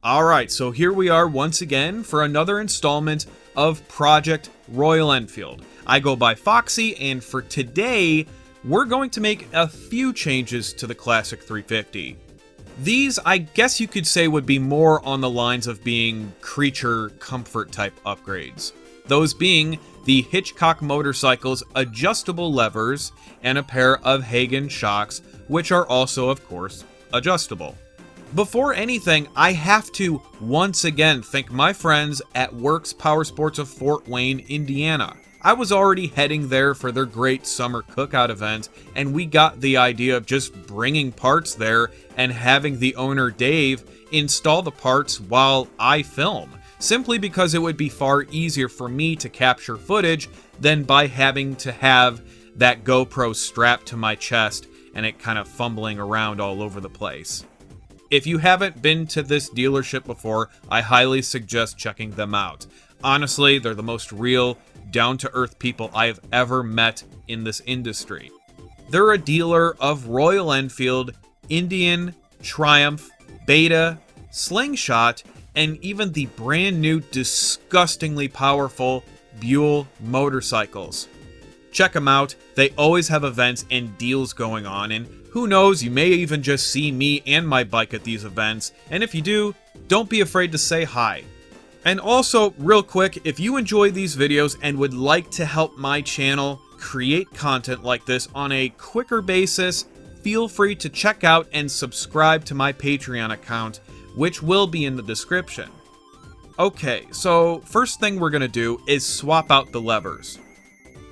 Alright, so here we are once again for another installment of Project Royal Enfield. I go by Foxxy, and for today, we're going to make a few changes to the Classic 350. These, I guess you could say, would be more on the lines of being creature comfort type upgrades. Those being the Hitchcock Motorcycles adjustable levers and a pair of Hagon shocks, which are also, of course, adjustable. Before anything, I have to once again thank my friends at WERKS Power Sports of Fort Wayne, Indiana. I was already heading there for their great summer cookout event, and we got the idea of just bringing parts there and having the owner, Dave, install the parts while I film, simply because it would be far easier for me to capture footage than by having to have that GoPro strapped to my chest and it kind of fumbling around all over the place. If you haven't been to this dealership before, I highly suggest checking them out. Honestly, they're the most real, down-to-earth people I have ever met in this industry. They're a dealer of Royal Enfield, Indian, Triumph, Beta, Slingshot, and even the brand new, disgustingly powerful Buell motorcycles. Check them out. They always have events and deals going on, and who knows, you may even just see me and my bike at these events, and if you do, don't be afraid to say hi. And also, real quick, if you enjoy these videos and would like to help my channel create content like this on a quicker basis, feel free to check out and subscribe to my Patreon account, which will be in the description. Okay, so first thing we're going to do is swap out the levers.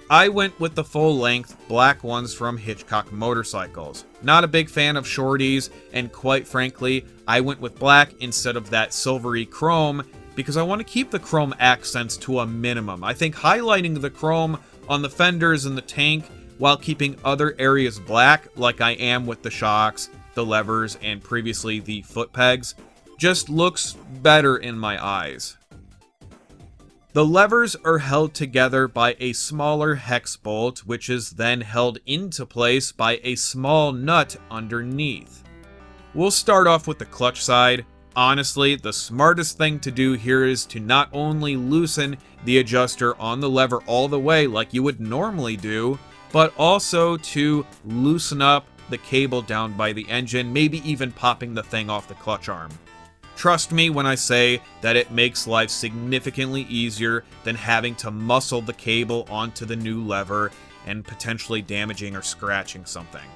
I went with the full-length black ones from Hitchcock Motorcycles. Not a big fan of shorties, and quite frankly, I went with black instead of that silvery chrome because I want to keep the chrome accents to a minimum. I think highlighting the chrome on the fenders and the tank while keeping other areas black, like I am with the shocks, the levers, and previously the foot pegs, just looks better in my eyes. The levers are held together by a smaller hex bolt, which is then held into place by a small nut underneath. We'll start off with the clutch side. Honestly, the smartest thing to do here is to not only loosen the adjuster on the lever all the way like you would normally do, but also to loosen up the cable down by the engine, maybe even popping the thing off the clutch arm. Trust me when I say that it makes life significantly easier than having to muscle the cable onto the new lever and potentially damaging or scratching something.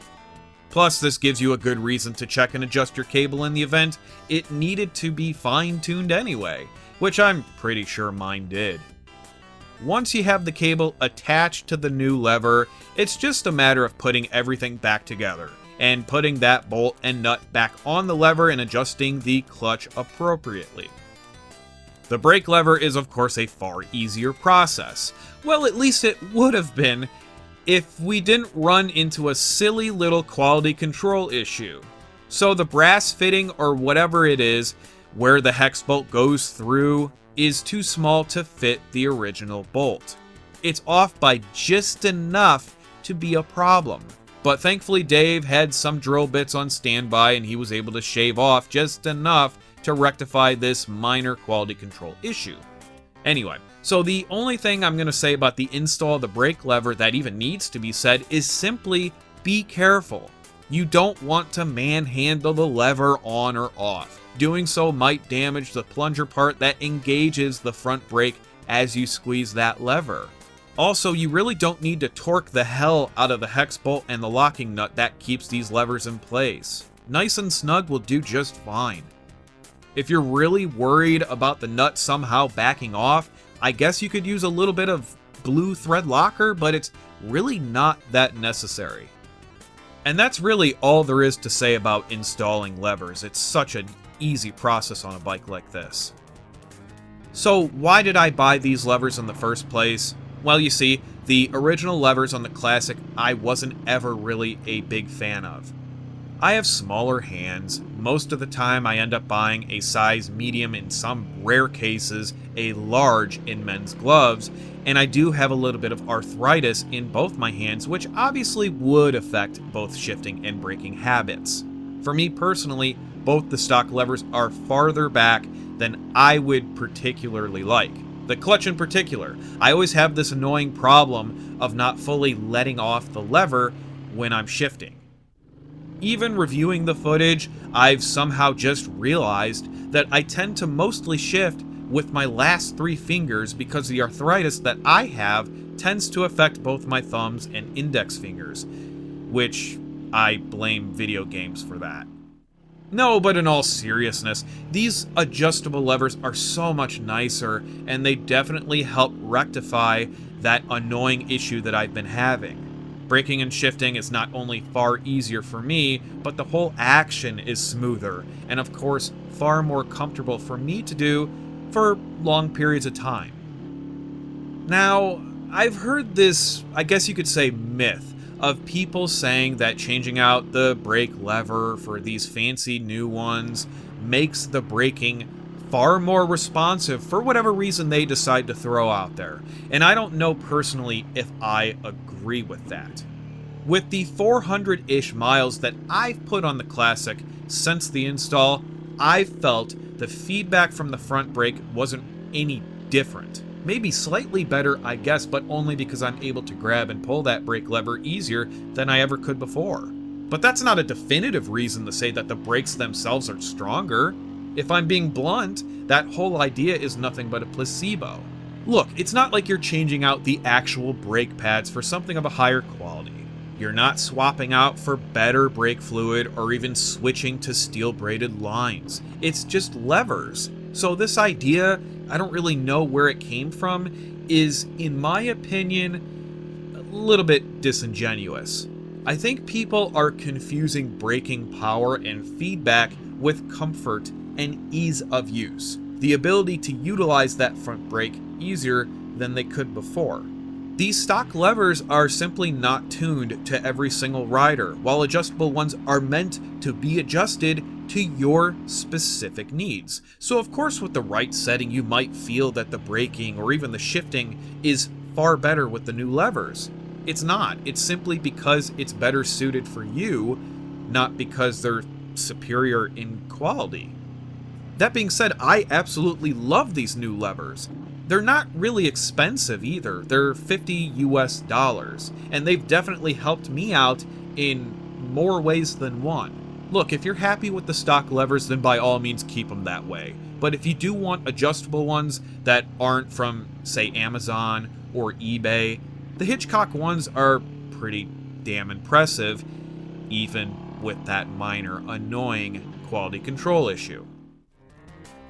Plus, this gives you a good reason to check and adjust your cable in the event it needed to be fine-tuned anyway, which I'm pretty sure mine did. Once you have the cable attached to the new lever, it's just a matter of putting everything back together and putting that bolt and nut back on the lever and adjusting the clutch appropriately. The brake lever is of course a far easier process. Well, at least it would have been if we didn't run into a silly little quality control issue. So the brass fitting, or whatever it is, where the hex bolt goes through is too small to fit the original bolt. It's off by just enough to be a problem. But thankfully Dave had some drill bits on standby and he was able to shave off just enough to rectify this minor quality control issue. Anyway, so the only thing I'm going to say about the install of the brake lever that even needs to be said is simply be careful. You don't want to manhandle the lever on or off. Doing so might damage the plunger part that engages the front brake as you squeeze that lever. Also, you really don't need to torque the hell out of the hex bolt and the locking nut that keeps these levers in place. Nice and snug will do just fine. If you're really worried about the nut somehow backing off, I guess you could use a little bit of blue thread locker, but it's really not that necessary. And that's really all there is to say about installing levers. It's such an easy process on a bike like this. So why did I buy these levers in the first place? Well, you see, the original levers on the Classic I wasn't ever really a big fan of. I have smaller hands. Most of the time I end up buying a size medium, in some rare cases a large in men's gloves, and I do have a little bit of arthritis in both my hands, which obviously would affect both shifting and braking habits. For me personally, both the stock levers are farther back than I would particularly like. The clutch in particular. I always have this annoying problem of not fully letting off the lever when I'm shifting. Even reviewing the footage, I've somehow just realized that I tend to mostly shift with my last 3 fingers because the arthritis that I have tends to affect both my thumbs and index fingers, which I blame video games for that. No, but in all seriousness, these adjustable levers are so much nicer, and they definitely help rectify that annoying issue that I've been having. Braking and shifting is not only far easier for me, but the whole action is smoother, and of course, far more comfortable for me to do for long periods of time. Now, I've heard this, I guess you could say, myth of people saying that changing out the brake lever for these fancy new ones makes the braking far more responsive for whatever reason they decide to throw out there. And I don't know personally if I agree with that. With the 400-ish miles that I've put on the Classic since the install, I've felt the feedback from the front brake wasn't any different. Maybe slightly better, I guess, but only because I'm able to grab and pull that brake lever easier than I ever could before. But that's not a definitive reason to say that the brakes themselves are stronger. If I'm being blunt, that whole idea is nothing but a placebo. Look, it's not like you're changing out the actual brake pads for something of a higher quality. You're not swapping out for better brake fluid or even switching to steel-braided lines. It's just levers. So this idea, I don't really know where it came from, is, in my opinion, a little bit disingenuous. I think people are confusing braking power and feedback with comfort and ease of use. The ability to utilize that front brake easier than they could before. These stock levers are simply not tuned to every single rider, while adjustable ones are meant to be adjusted to your specific needs. So of course with the right setting you might feel that the braking or even the shifting is far better with the new levers. It's not. It's simply because it's better suited for you, not because they're superior in quality. That being said, I absolutely love these new levers. They're not really expensive either. They're $50 US, and they've definitely helped me out in more ways than one. Look, if you're happy with the stock levers, then by all means keep them that way. But if you do want adjustable ones that aren't from, say, Amazon or eBay, the Hitchcock ones are pretty damn impressive, even with that minor, annoying quality control issue.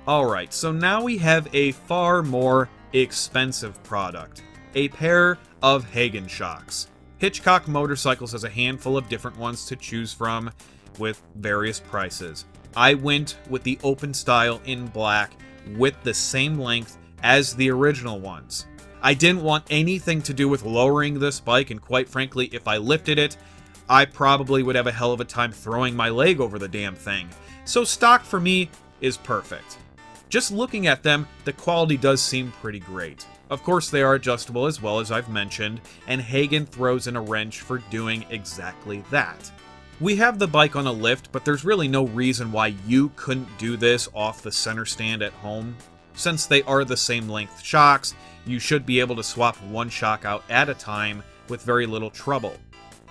Alright, so now we have a far more expensive product. A pair of Hagon shocks. Hitchcock Motorcycles has a handful of different ones to choose from with various prices. I went with the open style in black with the same length as the original ones. I didn't want anything to do with lowering this bike, and quite frankly, if I lifted it, I probably would have a hell of a time throwing my leg over the damn thing. So stock for me is perfect. Just looking at them, the quality does seem pretty great. Of course they are adjustable as well, as I've mentioned, and Hagon throws in a wrench for doing exactly that. We have the bike on a lift, but there's really no reason why you couldn't do this off the center stand at home. Since they are the same length shocks, you should be able to swap one shock out at a time with very little trouble.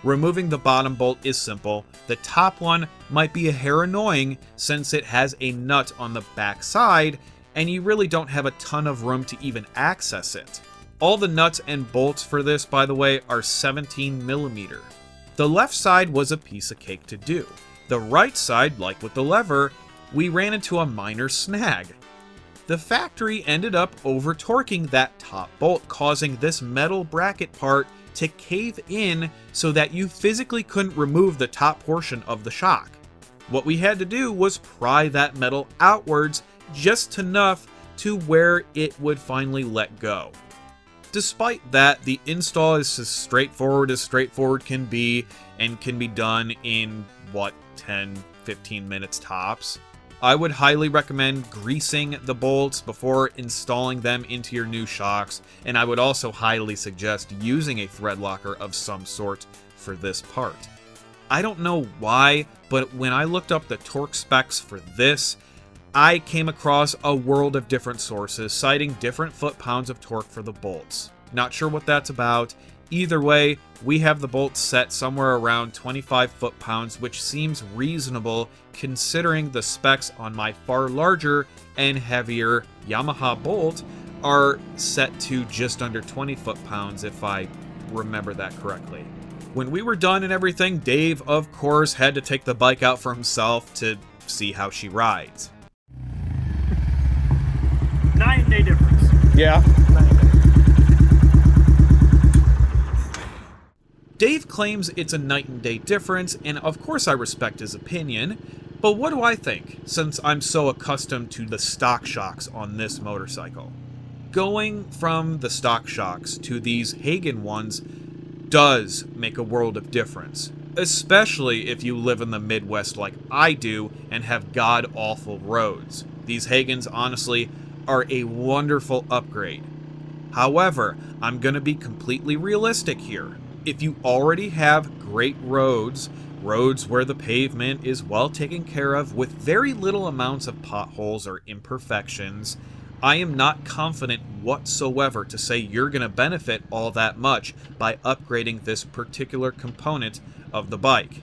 Removing the bottom bolt is simple. The top one might be a hair annoying since it has a nut on the back side, and you really don't have a ton of room to even access it. All the nuts and bolts for this, by the way, are 17mm. The left side was a piece of cake to do. The right side, like with the lever, we ran into a minor snag. The factory ended up over-torquing that top bolt, causing this metal bracket part to cave in so that you physically couldn't remove the top portion of the shock. What we had to do was pry that metal outwards just enough to where it would finally let go. Despite that, the install is as straightforward can be, and can be done in, 10-15 minutes tops. I would highly recommend greasing the bolts before installing them into your new shocks, and I would also highly suggest using a thread locker of some sort for this part. I don't know why, but when I looked up the torque specs for this, I came across a world of different sources citing different foot-pounds of torque for the bolts. Not sure what that's about. Either way, we have the bolts set somewhere around 25 foot-pounds, which seems reasonable considering the specs on my far larger and heavier Yamaha bolt are set to just under 20 foot-pounds, if I remember that correctly. When we were done and everything, Dave, of course, had to take the bike out for himself to see how she rides. 9-day difference. Yeah. 9 days. Dave claims it's a night and day difference, and of course I respect his opinion, but what do I think, since I'm so accustomed to the stock shocks on this motorcycle? Going from the stock shocks to these Hagon ones does make a world of difference, especially if you live in the Midwest like I do and have god-awful roads. These Hagons, honestly, are a wonderful upgrade. However, I'm going to be completely realistic here. If you already have great roads where the pavement is well taken care of with very little amounts of potholes or imperfections, I am not confident whatsoever to say you're going to benefit all that much by upgrading this particular component of the bike.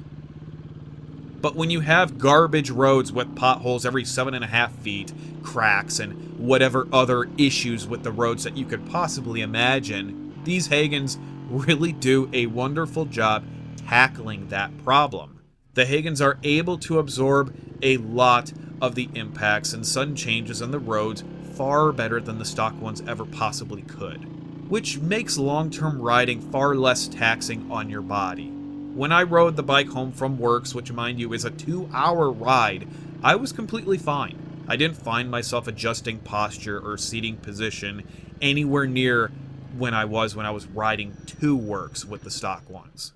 But when you have garbage roads with potholes every 7.5 feet, cracks, and whatever other issues with the roads that you could possibly imagine, these Hagons really do a wonderful job tackling that problem. The Hagons are able to absorb a lot of the impacts and sudden changes in the roads far better than the stock ones ever possibly could, which makes long-term riding far less taxing on your body. When I rode the bike home from WERKS, which mind you is a 2-hour ride, I was completely fine. I didn't find myself adjusting posture or seating position anywhere near when I was riding to WERKS with the stock ones.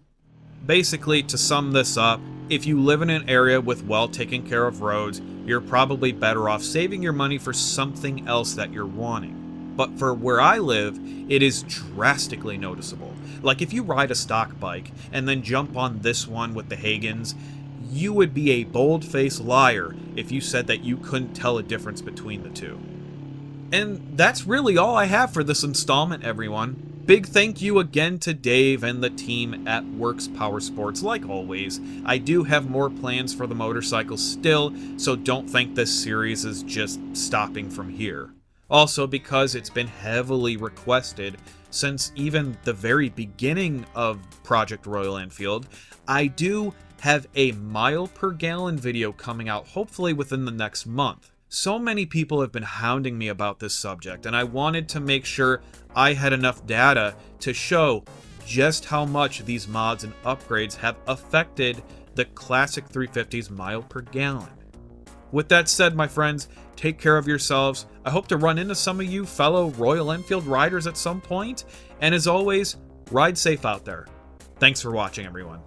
Basically, to sum this up, if you live in an area with well taken care of roads, you're probably better off saving your money for something else that you're wanting. But for where I live, it is drastically noticeable. Like if you ride a stock bike and then jump on this one with the Hagons, you would be a bold-faced liar if you said that you couldn't tell a difference between the two. And that's really all I have for this installment, everyone. Big thank you again to Dave and the team at WERKS Powersports. Like always, I do have more plans for the motorcycle still, so don't think this series is just stopping from here. Also, because it's been heavily requested since even the very beginning of Project Royal Enfield, I do have a mile per gallon video coming out hopefully within the next month. So many people have been hounding me about this subject, and I wanted to make sure I had enough data to show just how much these mods and upgrades have affected the classic 350's mile per gallon. With that said, my friends, take care of yourselves. I hope to run into some of you fellow Royal Enfield riders at some point, and as always, ride safe out there. Thanks for watching, everyone.